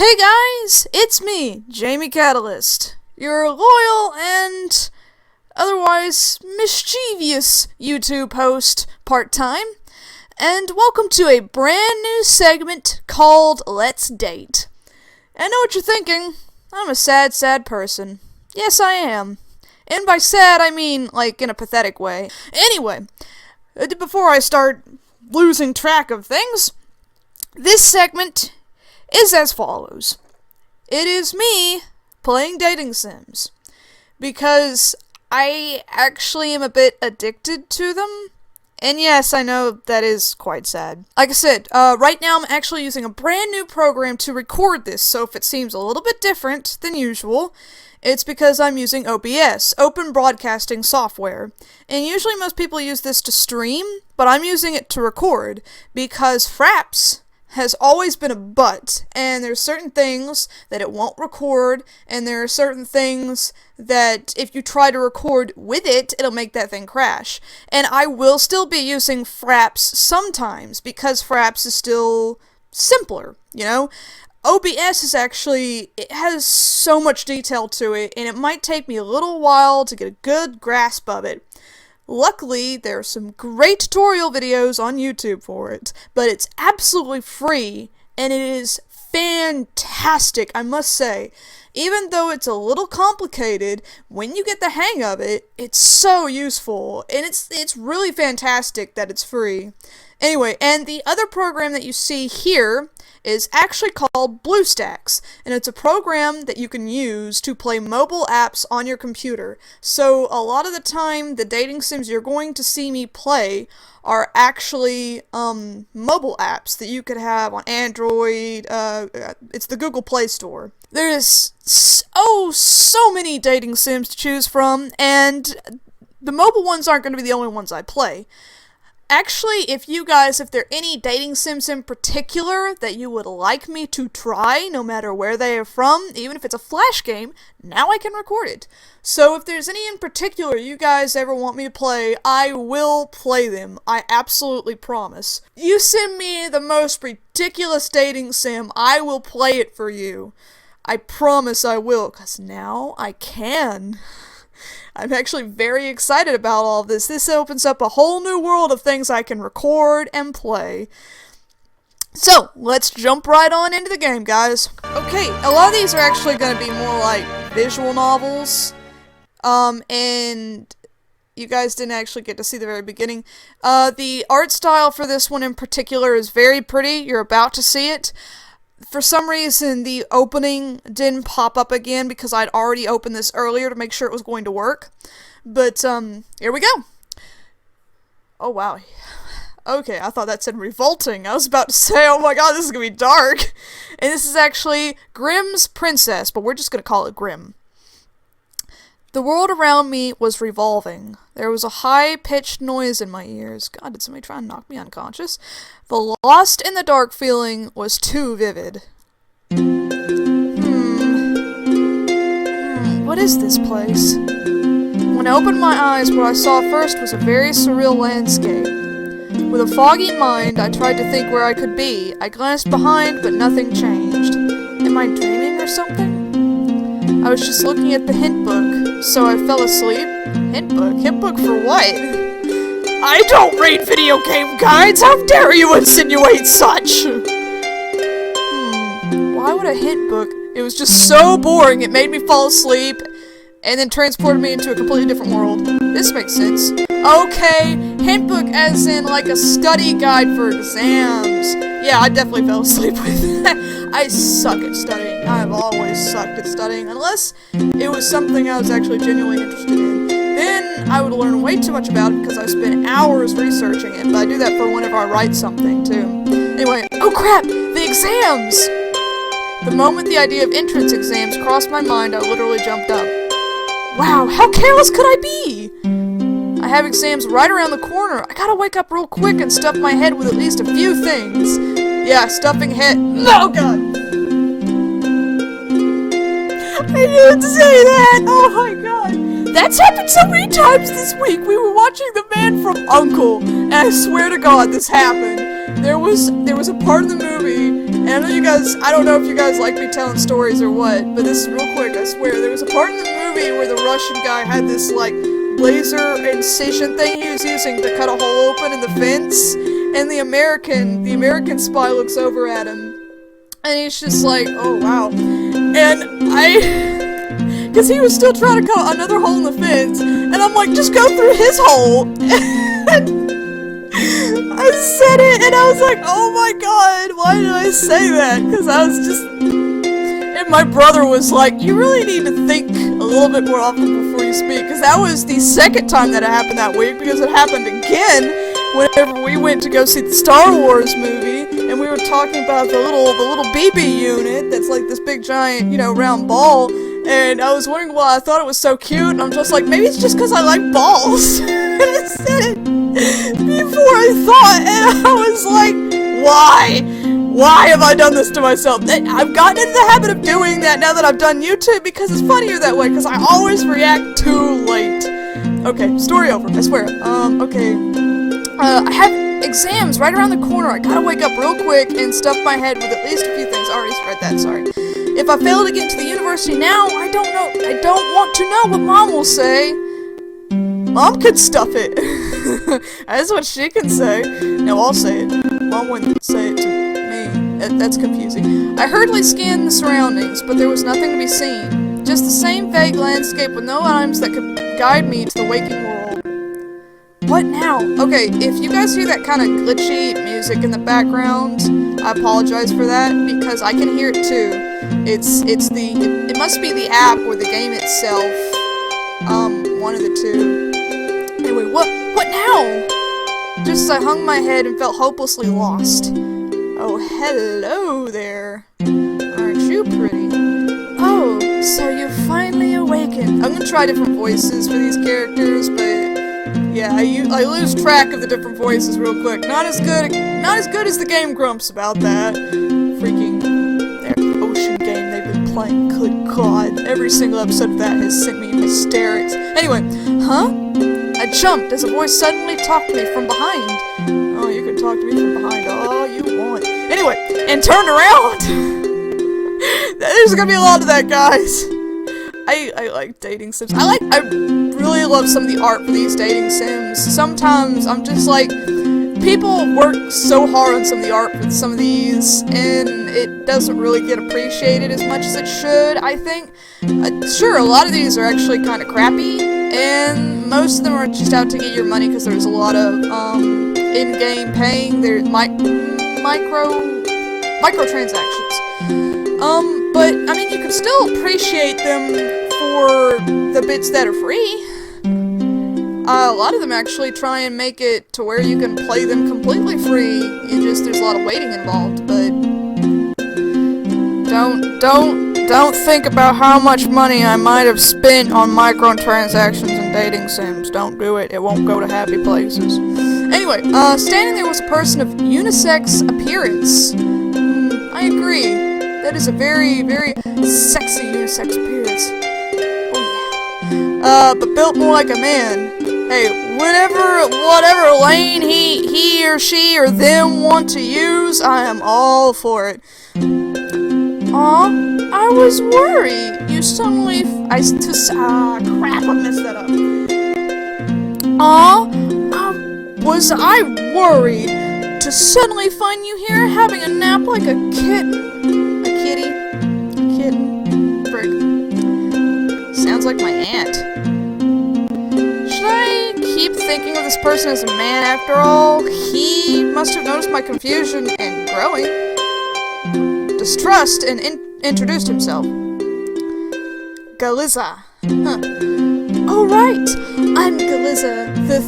Hey guys, it's me, Jamie Catalyst, your loyal and otherwise mischievous YouTube host part-time, and welcome to a brand new segment called Let's Date. I know what you're thinking, I'm a sad person. Yes, I am. And by sad, I mean, like, in a pathetic way. Anyway, before I start losing track of things, this segment is as follows. It is me playing dating sims, because I actually am a bit addicted to them, and yes, I know that is quite sad. Like I said, right now I'm actually using a brand new program to record this, so if it seems a little bit different than usual, it's because I'm using OBS, Open Broadcasting Software, and usually most people use this to stream, but I'm using it to record, because Fraps has always been a butt, and there's certain things that it won't record, and there are certain things that if you try to record with it, it'll make that thing crash. And I will still be using Fraps sometimes, because Fraps is still simpler, you know? OBS is actually, it has so much detail to it, and it might take me a little while to get a good grasp of it. Luckily, there are some great tutorial videos on YouTube for it, but it's absolutely free, and it is fantastic, I must say. Even though it's a little complicated, when you get the hang of it, it's so useful, and it's really fantastic that it's free. Anyway, and the other program that you see here is actually called BlueStacks, and it's a program that you can use to play mobile apps on your computer. So a lot of the time, the dating sims you're going to see me play are actually mobile apps that you could have on Android. It's the Google Play Store. There is so many dating sims to choose from, and the mobile ones aren't going to be the only ones I play. Actually, if there are any dating sims in particular that you would like me to try, no matter where they are from, even if it's a Flash game, now I can record it. So if there's any in particular you guys ever want me to play, I will play them. I absolutely promise. You send me the most ridiculous dating sim, I will play it for you. I promise I will, 'cause now I can. I'm actually very excited about all of this. This opens up a whole new world of things I can record and play. So, let's jump right on into the game, guys. Okay, a lot of these are actually going to be more like visual novels. And you guys didn't actually get to see the very beginning. The art style for this one in particular is very pretty. You're about to see it. For some reason, the opening didn't pop up again because I'd already opened this earlier to make sure it was going to work. But, here we go. Oh, wow. Okay, I thought that said revolting. I was about to say, oh my god, this is gonna be dark. And this is actually Grimm's Princess, but we're just gonna call it Grimm. The world around me was revolving. There was a high-pitched noise in my ears. God, did somebody try and knock me unconscious? The lost in the dark feeling was too vivid. What is this place? When I opened my eyes, what I saw first was a very surreal landscape. With a foggy mind, I tried to think where I could be. I glanced behind, but nothing changed. Am I dreaming or something? I was just looking at the hint book, so I fell asleep. Hint book? Hint book for what? I don't read video game guides! How dare you insinuate such? Why would a hint book? It was just so boring, it made me fall asleep, and then transported me into a completely different world. This makes sense. Okay, hint book as in like a study guide for exams. Yeah, I definitely fell asleep with that. I suck at studying. I have always sucked at studying, unless it was something I was actually genuinely interested in. Then I would learn way too much about it because I spent hours researching it, but I do that for whenever I write something, too. Anyway, oh crap! The exams! The moment the idea of entrance exams crossed my mind, I literally jumped up. Wow, how careless could I be? I have exams right around the corner. I gotta wake up real quick and stuff my head with at least a few things. Yeah, stuffing head. Oh god! I didn't say that! Oh my god! That's happened so many times this week! We were watching The Man from U.N.C.L.E. and I swear to god this happened. There was a part of the movie And I know you guys, I don't know if you guys like me telling stories or what, but this is real quick, I swear. There was a part in the movie where the Russian guy had this, like, laser incision thing he was using to cut a hole open in the fence, and the American spy looks over at him, and he's just like, oh wow. And because he was still trying to cut another hole in the fence, and I'm like, just go through his hole. I said it, and I was like, oh my god, why did I say that? Because I was just... And my brother was like, you really need to think a little bit more often before you speak, because that was the second time that it happened that week, because it happened again whenever we went to go see the Star Wars movie, and we were talking about the little BB unit that's like this big giant, you know, round ball, and I was wondering why I thought it was so cute, and I'm just like, maybe it's just because I like balls. And I said it before I thought, and I was like, why? Why have I done this to myself? I've gotten into the habit of doing that now that I've done YouTube, because it's funnier that way, because I always react too late. Okay, story over, I swear. Okay. I have exams right around the corner. I gotta wake up real quick and stuff my head with at least a few things. I already read that, sorry. If I fail to get into the university now, I don't know. I don't want to know what Mom will say. Mom could stuff it. That's what she can say. No, I'll say it. Mom wouldn't say it to me. That's confusing. I hurriedly scanned the surroundings, but there was nothing to be seen. Just the same vague landscape with no items that could guide me to the waking world. What now? Okay, if you guys hear that kind of glitchy music in the background, I apologize for that, because I can hear it too. It must be the app or the game itself. One of the two. Anyway, what now? Just as I hung my head and felt hopelessly lost. Oh, hello there. Aren't you pretty? Oh, so you finally awakened. I'm gonna try different voices for these characters, but yeah, I lose track of the different voices real quick. Not as good as the game Grumps about that. Freaking that ocean game they've been playing. Good God, every single episode of that has sent me in hysterics. Anyway, huh? I jumped as a voice suddenly talked to me from behind. Oh, you can talk to me from behind all you want. Anyway, and turned around. There's gonna be a lot of that, guys. I like dating sims. I really love some of the art for these dating sims. Sometimes I'm just like, people work so hard on some of the art for some of these, and it doesn't really get appreciated as much as it should, I think. Sure, a lot of these are actually kind of crappy, and most of them are just out to get your money because there's a lot of in-game paying. There's microtransactions. But, I mean, you can still appreciate them for the bits that are free. A lot of them actually try and make it to where you can play them completely free. There's a lot of waiting involved, but don't think about how much money I might have spent on microtransactions and dating sims. Don't do it. It won't go to happy places. Anyway, standing there was a person of unisex appearance. I agree. That is a very, very sexy unisex appearance. Oh yeah. But built more like a man. Hey, whatever lane he or she or them want to use, I am all for it. Aw, I was worried. You suddenly... crap, I messed that up. Aw, was I worried to suddenly find you here having a nap like a kitten? A kitty? A kitten? Frick. Sounds like my aunt. Should I keep thinking of this person as a man after all? He must have noticed my confusion and growing distrust and introduced himself. Galiza. Huh. Oh, right. I'm Galiza, the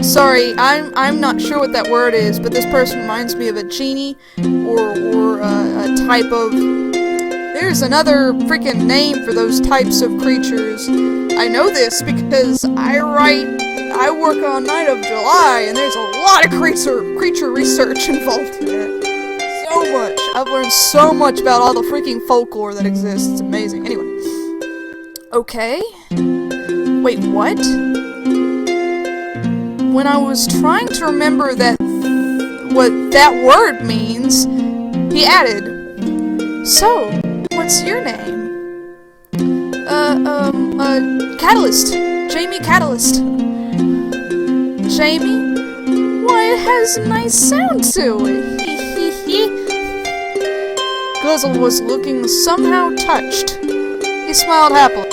Sorry, I'm not sure what that word is, but this person reminds me of a genie, or a type of... There's another freaking name for those types of creatures. I know this because I work on Night of July, and there's a lot of creature research involved in it. So much. I've learned so much about all the freaking folklore that exists. It's amazing. Anyway. Okay. Wait, what? when I was trying to remember what that word means, he added, "So, what's your name?" Catalyst. Jamie Catalyst. Jamie? Why, it has a nice sound to it. Glizzle was looking somehow touched. He smiled happily.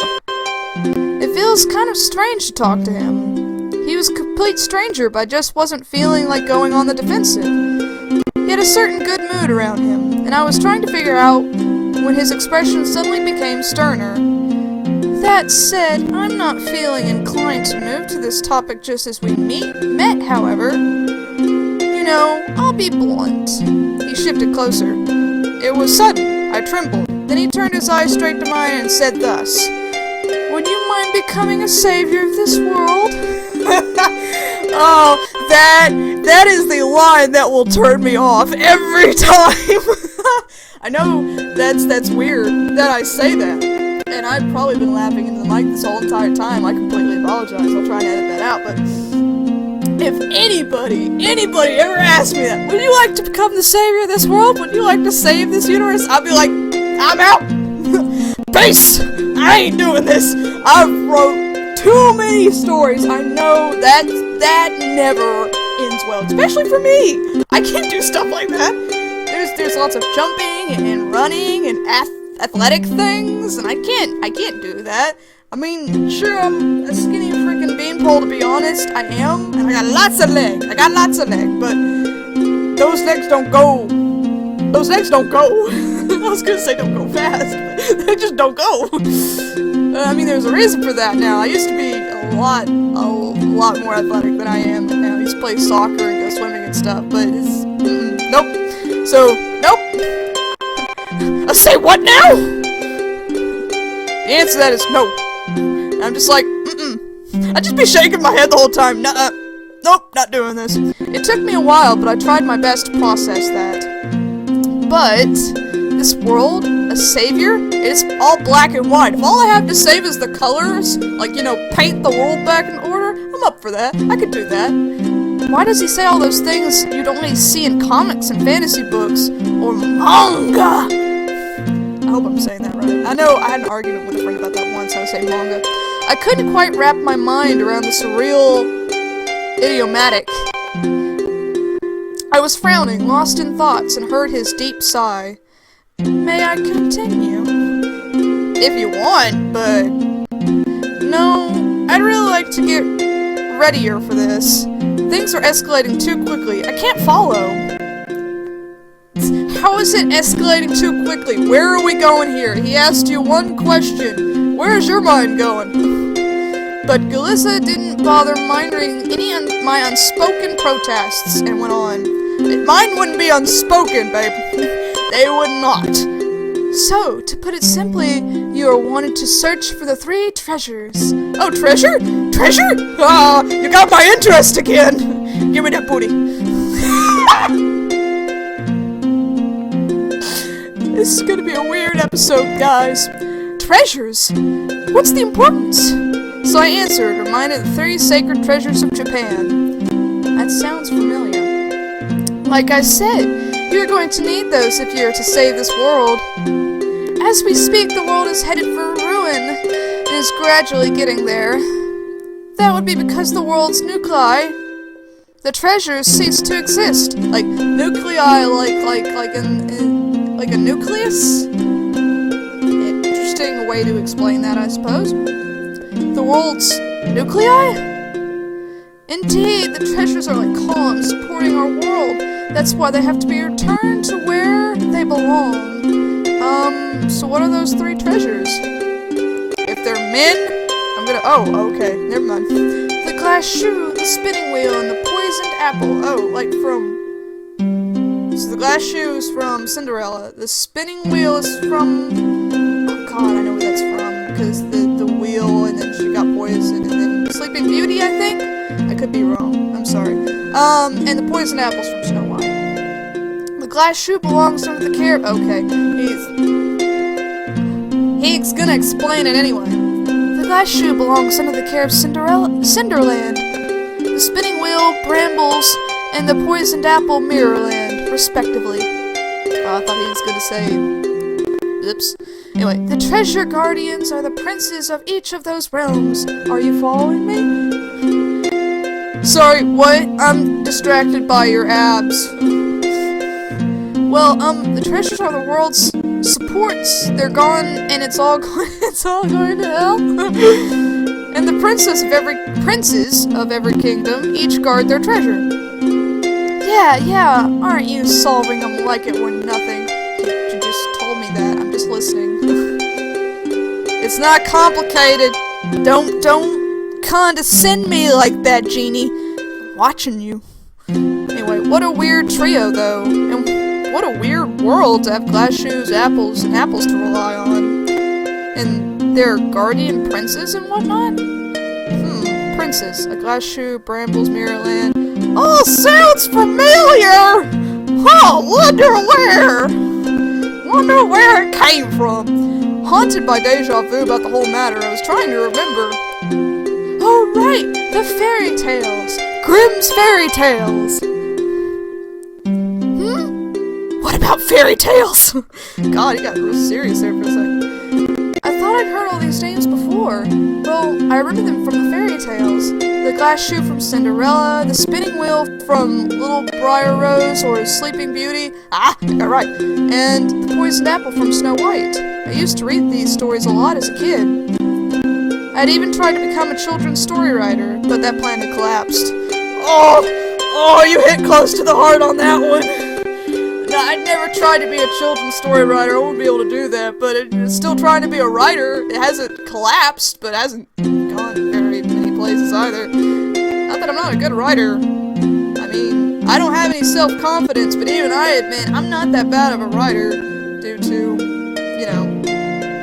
It feels kind of strange to talk to him. He was a complete stranger, but I just wasn't feeling like going on the defensive. He had a certain good mood around him, and I was trying to figure out when his expression suddenly became sterner. That said, I'm not feeling inclined to move to this topic just as we met, however. You know, I'll be blunt. He shifted closer. It was sudden. I trembled. Then he turned his eyes straight to mine and said thus, "Would you mind becoming a savior of this world?" Oh, that is the line that will turn me off every time. I know that's weird that I say that. And I've probably been laughing into the mic this whole entire time. I completely apologize. I'll try and edit that out, but if anybody ever asked me that, would you like to become the savior of this world? Would you like to save this universe? I'd be like, I'm out! Peace! I ain't doing this! I've wrote too many stories. I know that never ends well, especially for me. I can't do stuff like that. There's lots of jumping and running and athletic things, and I can't do that. I mean, sure, I'm a skinny freaking beanpole, to be honest. I am, and I got lots of leg, but those legs don't go. I was gonna say don't go fast, but they just don't go. I mean, there's a reason for that now. I used to be a lot more athletic than I am now. I used to play soccer and go swimming and stuff, but it's, nope. So, nope. I say what now? The answer to that is no. I'm just like, I'd just be shaking my head the whole time. Nope, not doing this. It took me a while, but I tried my best to process that. But this world, a savior, it's all black and white. If all I have to save is the colors, like, paint the world back in order, I'm up for that. I could do that. Why does he say all those things you'd only see in comics and fantasy books or manga? I hope I'm saying that right. I know I had an argument with a friend about that once, how to say manga. I couldn't quite wrap my mind around the surreal idiomatic. I was frowning, lost in thoughts, and heard his deep sigh. May I continue? If you want, but... No, I'd really like to get readier for this. Things are escalating too quickly. I can't follow. How is it escalating too quickly? Where are we going here? He asked you one question. Where's your mind going? But Galissa didn't bother minding any of my unspoken protests and went on. Mine wouldn't be unspoken, babe. They would not. So, to put it simply, you are wanted to search for the 3 treasures. Oh, treasure? Treasure? Ah, you got my interest again. Give me that booty. This is gonna be a weird episode, guys. Treasures? What's the importance? So I answered, reminded of the 3 sacred treasures of Japan. That sounds familiar. Like I said, you're going to need those if you're to save this world. As we speak, the world is headed for ruin. It is gradually getting there. That would be because the world's nuclei, the treasures, cease to exist. Like nuclei, like a nucleus? Interesting way to explain that, I suppose. The world's nuclei? Indeed, the treasures are like columns supporting our world. That's why they have to be returned to where they belong. So what are those 3 treasures? If they're men, I'm gonna... Oh, okay, never mind. The glass shoe, the spinning wheel, and the poisoned apple. Oh, like from... So the glass shoe is from Cinderella. The spinning wheel is from... Oh god, I know where that's from. Because the wheel, and then she got poisoned, and then Sleeping Beauty, I think? I could be wrong. I'm sorry. And the poison apples from Snow White. The glass shoe belongs under the care... Okay. He's gonna explain it anyway. The glass shoe belongs under the care of Cinderland. The spinning wheel Wheel, Brambles, and the Poisoned Apple Mirrorland, respectively. Oh, I thought he was gonna say... Oops. Anyway, the Treasure Guardians are the princes of each of those realms. Are you following me? Sorry, what? I'm distracted by your abs. Well, the treasures are the world's supports. They're gone, and it's all going to hell. And the princes of every kingdom each guard their treasure. Yeah, aren't you solving them like it were nothing? You just told me that. I'm just listening. It's not complicated. Don't condescend me like that, Genie. I'm watching you. Anyway, what a weird trio, though. And what a weird world to have glass shoes, apples, and apples to rely on. And their guardian princes and whatnot? Princes. A glass shoe, Brambles, Mirrorland. All sounds familiar! Oh, wonder where it came from. Haunted by deja vu about the whole matter, I was trying to remember. Oh, right! The fairy tales! Grimm's fairy tales! What about fairy tales? God, he got real serious there for a second. I thought I'd heard all these names before. Well, I remember them from the fairy tales. The glass shoe from Cinderella, the spinning wheel from Little Briar Rose or Sleeping Beauty. I got right. And the poisoned apple from Snow White. I used to read these stories a lot as a kid. I'd even tried to become a children's story writer, but that plan had collapsed. Oh, you hit close to the heart on that one. No, I'd never tried to be a children's story writer. I wouldn't be able to do that, but it's still trying to be a writer. It hasn't collapsed, but hasn't gone very many places either. Not that I'm not a good writer. I mean, I don't have any self-confidence, but even I admit I'm not that bad of a writer due to,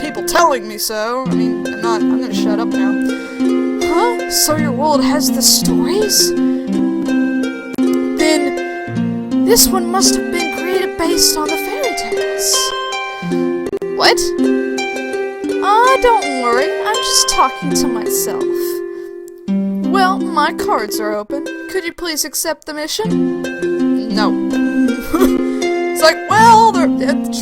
people telling me so. I mean, I'm gonna shut up now. Huh? So your world has the stories? Then this one must have been based on the fairy tales. What? Don't worry, I'm just talking to myself. Well, my cards are open. Could you please accept the mission? No. It's like, well, the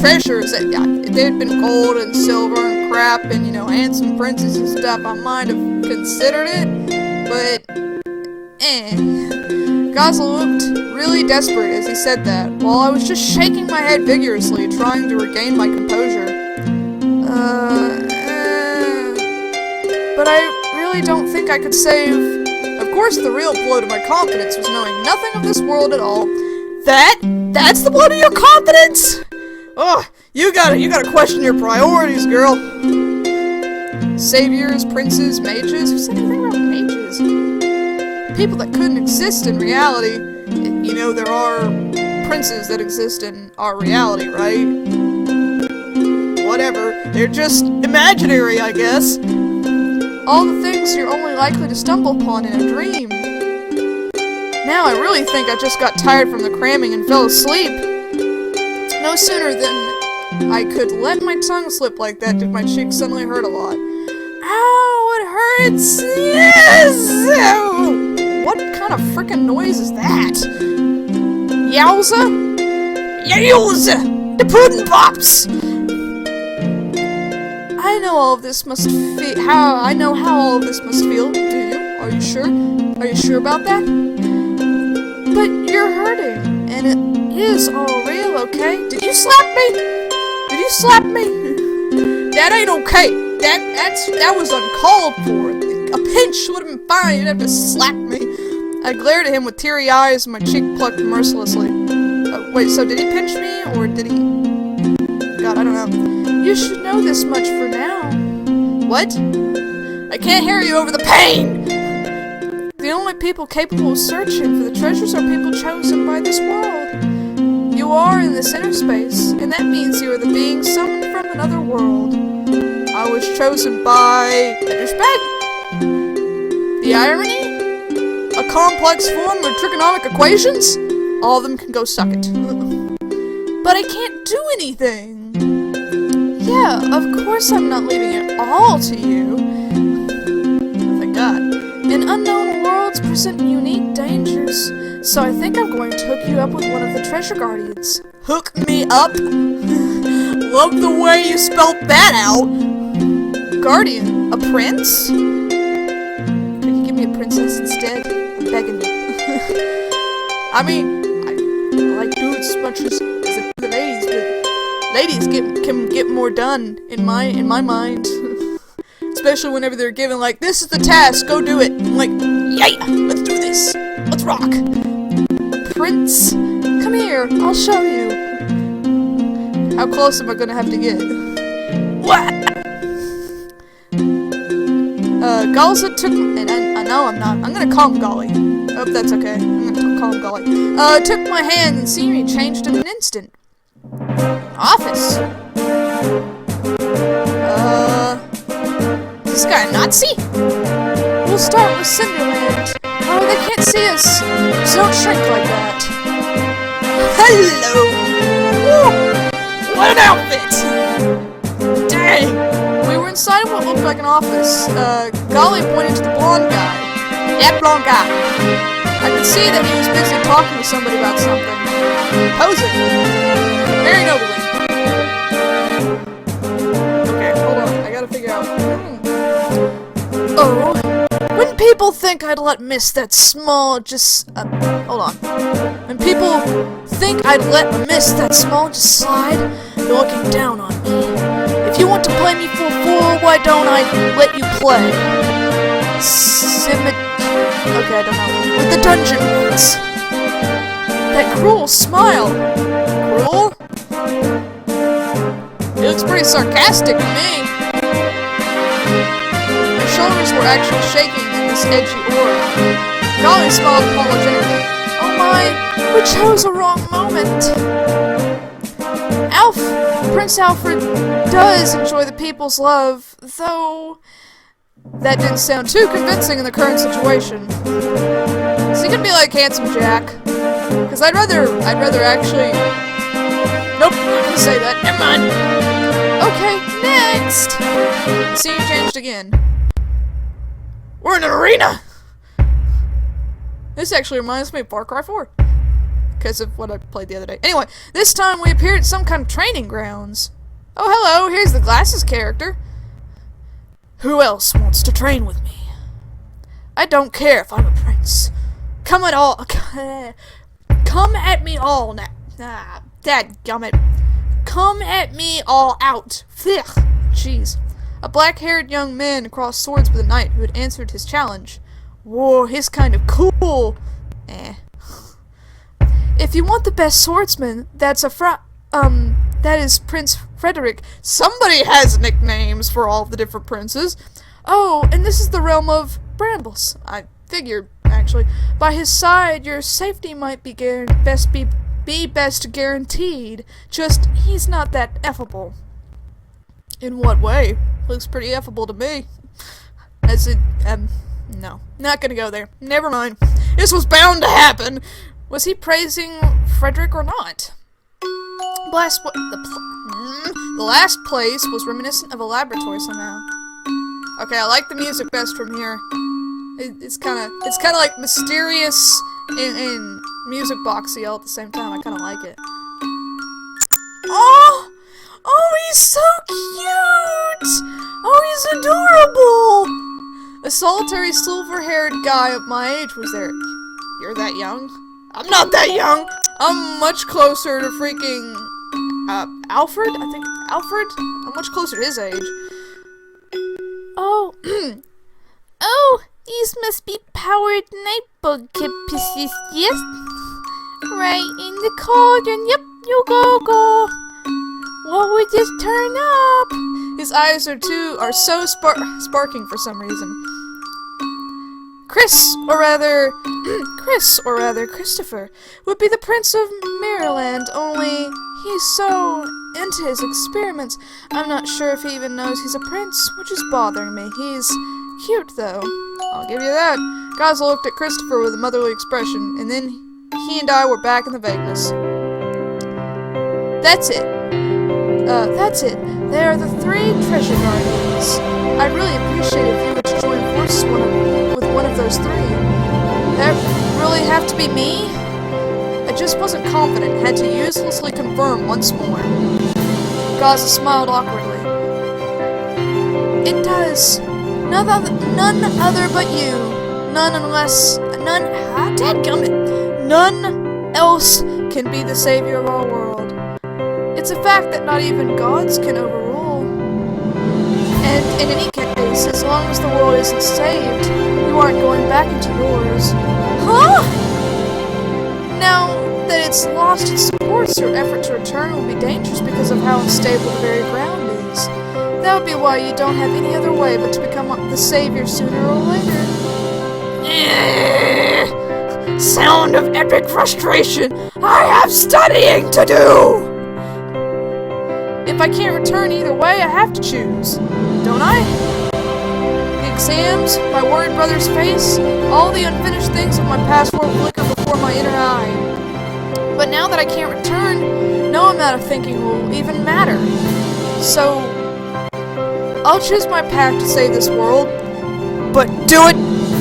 treasures, if they'd been gold and silver and crap and, handsome princes and stuff, I might have considered it, but, Gosling looked really desperate as he said that, while I was just shaking my head vigorously, trying to regain my composure. But I really don't think I could save... Of course, the real blow to my confidence was knowing nothing of this world at all. That's the blow to your confidence? Oh, you gotta question your priorities, girl. Saviors, princes, mages? Who said anything about mages? People that couldn't exist in reality. There are princes that exist in our reality, right? Whatever. They're just imaginary, I guess. All the things you're only likely to stumble upon in a dream. Now I really think I just got tired from the cramming and fell asleep. No sooner than I could let my tongue slip like that did my cheeks suddenly hurt a lot. Ow, it hurts! Yes! What kind of frickin' noise is that? Yowza? Yowza! The pudding pops! I know how all of this must feel, do you? Are you sure? Are you sure about that? But you're hurting, and it is all real, okay? Did you slap me? Did you slap me? That ain't okay. That was uncalled for. A pinch would have been fine. You'd have to slap me. I glared at him with teary eyes and my cheek plucked mercilessly. Wait, so did he pinch me, or did he... God, I don't know. You should know this much for now. What? I can't hear you over the pain! The only people capable of searching for the treasures are people chosen by this world. You are in this inner space, and that means you are the being summoned from another world. I was chosen by... The irony? A complex form of trigonometric equations? All of them can go suck it. But I can't do anything. Yeah, of course I'm not leaving it all to you. Thank God. In unknown worlds present unique dangers close. So I think I'm going to hook you up with one of the treasure guardians. Hook me up? Love the way you spelled that out. Guardian? A prince? Could you give me a princess instead? I'm begging you. I mean, I like dudes as much as the ladies, but ladies can get more done in my mind. Especially whenever they're given, like, this is the task, go do it. I'm like, yeah, let's do this. Let's rock. Prince, come here, I'll show you. How close am I gonna have to get? What? Galza took, and I know I'm not, I'm gonna call him Golly. I hope that's okay. I'm gonna call him Golly. Took my hand and scenery changed in an instant. Office. Is this guy a Nazi? We'll start with Cinderland. Oh, they can't see us. So don't shrink like that. Hello! Woo! What an outfit! Dang! We were inside what looked like an office. Golly pointed to the blonde guy. That blonde guy. I could see that he was busy talking to somebody about something. Posing. Very nobly. Okay, hold on. I gotta figure out. Oh, when people think I'd let miss that small, hold on. When people think I'd let miss that small, just slide, you're looking down on me. If you want to play me for a fool, why don't I let you play? Okay, I don't know. With the dungeon words. That cruel smile. Cruel? It looks pretty sarcastic to me. My shoulders were actually shaking in this edgy aura. Golly smiled apologetically. Oh my, we chose a wrong moment. Prince Alfred does enjoy the people's love, though that didn't sound too convincing in the current situation. Is he gonna be like Handsome Jack? Because I'd rather actually... Nope, I'm not gonna say that. Never mind. Okay, next! The scene changed again. We're in an arena! This actually reminds me of Far Cry 4. Because of what I played the other day. Anyway, this time we appeared at some kind of training grounds. Oh, hello, here's the glasses character. Who else wants to train with me? I don't care if I'm a prince. Come at me all now. Dadgummit. Come at me all out. Pfft. Jeez. A black-haired young man crossed swords with a knight who had answered his challenge. Whoa, he's kind of cool. If you want the best swordsman, that is Prince Frederick. Somebody has nicknames for all the different princes. Oh, and this is the realm of Brambles. I figured, actually. By his side, your safety might be best guaranteed. Just, he's not that effable. In what way? Looks pretty effable to me. As it, no. Not gonna go there. Never mind. This was bound to happen. Was he praising Frederick or not? The last place was reminiscent of a laboratory somehow. Okay, I like the music best from here. It's kind of like mysterious and music boxy all at the same time. I kind of like it. Oh, he's so cute! Oh, he's adorable! A solitary silver-haired guy of my age was there. You're that young? I'm not that young! I'm much closer to freaking... Alfred? I think... Alfred? I'm much closer to his age. Oh... oh, these must be powered nightbug pieces, yes? Right in the cauldron, yep, you go. What would this turn up? His eyes are so sparking for some reason. Chris, or rather Christopher, would be the Prince of Maryland, only he's so into his experiments, I'm not sure if he even knows he's a prince, which is bothering me. He's cute, though. I'll give you that. Gaza looked at Christopher with a motherly expression, and then he and I were back in the vagueness. That's it. They are the 3 treasure guardians. I'd really appreciate if you were to join forces with one of those 3. that really have to be me? I just wasn't confident, had to uselessly confirm once more. Gaza smiled awkwardly. It does. None other but you. None else can be the savior of our world. It's a fact that not even gods can overrule. And in any case, as long as the world isn't saved, you aren't going back into yours. Huh? Now that it's lost its supports, your effort to return will be dangerous because of how unstable the very ground is. That would be why you don't have any other way but to become the savior sooner or later. Sound of epic frustration! I have studying to do! If I can't return either way, I have to choose, don't I? The exams, my worried brother's face, all the unfinished things of my past world flicker before my inner eye. But now that I can't return, no amount of thinking will even matter. So, I'll choose my path to save this world, but do it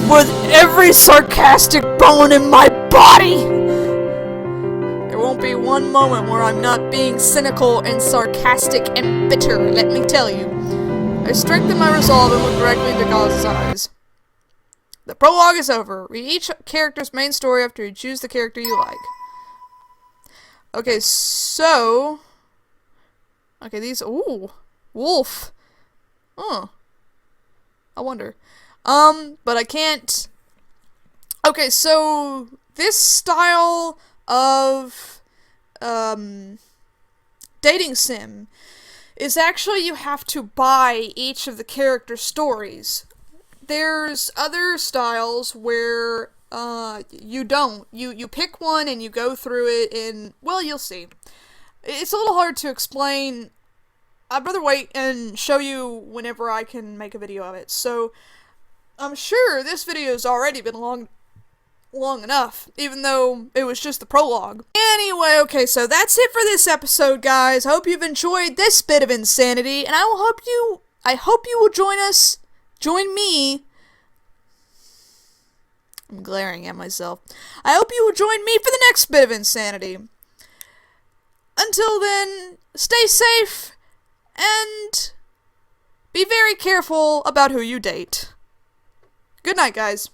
with every sarcastic bone in my body! There won't be one moment where I'm not being cynical and sarcastic and bitter, let me tell you. I strengthened my resolve and looked directly into Gaz's eyes. The prologue is over. Read each character's main story after you choose the character you like. Okay, so... Okay, these... Ooh! Wolf! Huh. I wonder. But I can't... Okay, so... This style of... dating sim is actually you have to buy each of the character stories. There's other styles where you don't. You pick one and you go through it and, well, you'll see. It's a little hard to explain. I'd rather wait and show you whenever I can make a video of it. So, I'm sure this video's already been long enough, even though it was just the prologue. Anyway, okay, so that's it for this episode, guys. Hope you've enjoyed this bit of insanity, and I hope you will join me. I'm glaring at myself. I hope you will join me for the next bit of insanity. Until then, stay safe, and be very careful about who you date. Good night, guys.